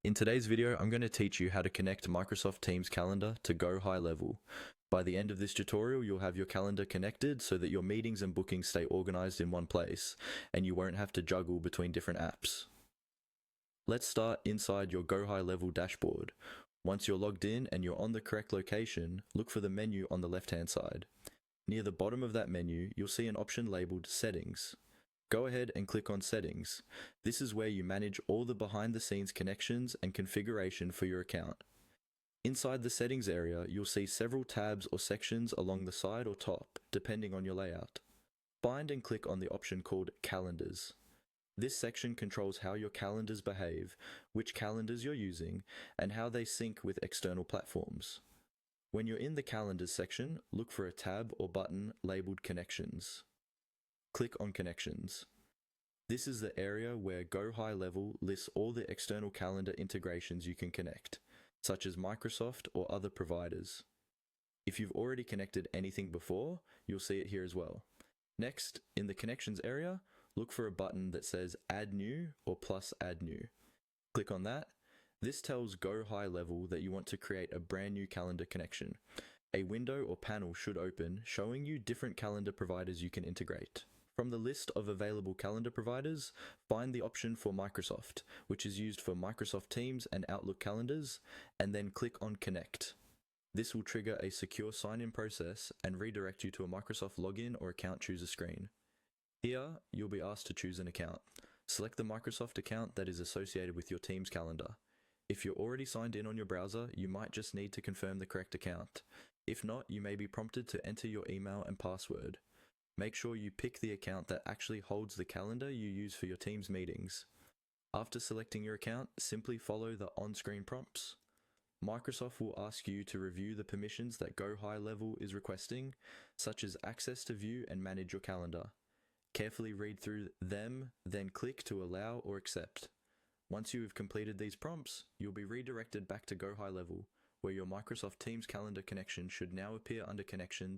In today's video, I'm going to teach you how to connect Microsoft Teams Calendar to Go High Level. By the end of this tutorial, you'll have your calendar connected so that your meetings and bookings stay organized in one place, and you won't have to juggle between different apps. Let's start inside your Go High Level dashboard. Once you're logged in and you're on the correct location, look for the menu on the left-hand side. Near the bottom of that menu, you'll see an option labeled Settings. Go ahead and click on Settings. This is where you manage all the behind-the-scenes connections and configuration for your account. Inside the Settings area, you'll see several tabs or sections along the side or top, depending on your layout. Find and click on the option called Calendars. This section controls how your calendars behave, which calendars you're using, and how they sync with external platforms. When you're in the Calendars section, look for a tab or button labeled Connections. Click on Connections. This is the area where Go High Level lists all the external calendar integrations you can connect, such as Microsoft or other providers. If you've already connected anything before, you'll see it here as well. Next, in the Connections area, look for a button that says Add New or plus Add New. Click on that. This tells Go High Level that you want to create a brand new calendar connection. A window or panel should open showing you different calendar providers you can integrate. From the list of available calendar providers, find the option for Microsoft, which is used for Microsoft Teams and Outlook calendars, and then click on Connect. This will trigger a secure sign-in process and redirect you to a Microsoft login or account chooser screen. Here, you'll be asked to choose an account. Select the Microsoft account that is associated with your Teams calendar. If you're already signed in on your browser, you might just need to confirm the correct account. If not, you may be prompted to enter your email and password. Make sure you pick the account that actually holds the calendar you use for your Teams meetings. After selecting your account, simply follow the on-screen prompts. Microsoft will ask you to review the permissions that Go High Level is requesting, such as access to view and manage your calendar. Carefully read through them, then click to allow or accept. Once you have completed these prompts, you'll be redirected back to Go High Level, where your Microsoft Teams calendar connection should now appear under Connections